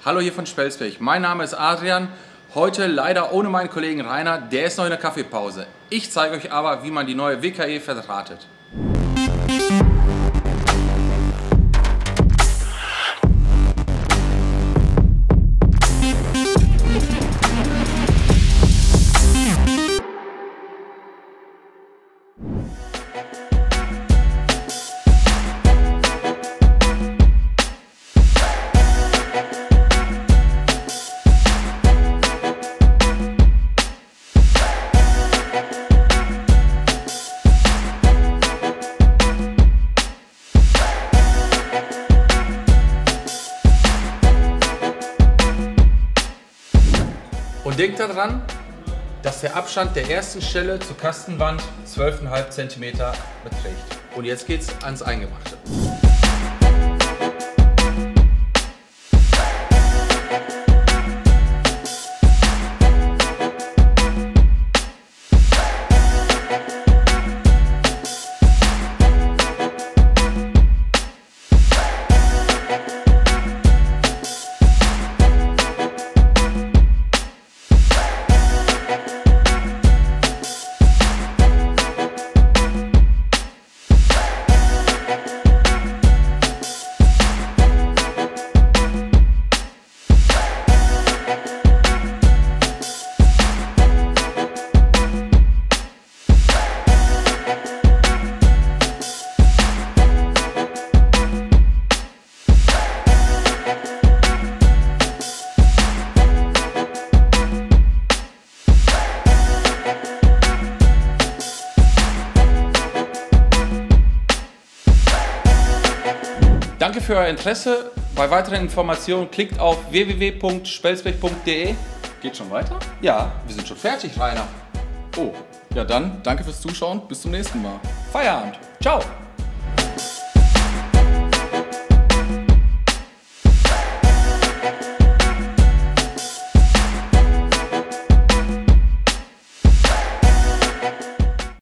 Hallo hier von Spelsberg. Mein Name ist Adrian. Heute leider ohne meinen Kollegen Rainer, der ist noch in der Kaffeepause. Ich zeige euch aber, wie man die neue WKE verdrahtet. Und denkt daran, dass der Abstand der ersten Stelle zur Kastenwand 12,5 cm beträgt. Und jetzt geht's ans Eingemachte. Danke für euer Interesse. Bei weiteren Informationen klickt auf www.spelsberg.de. Geht schon weiter? Ja, wir sind schon fertig, Rainer. Oh, ja dann, danke fürs Zuschauen. Bis zum nächsten Mal. Feierabend. Ciao.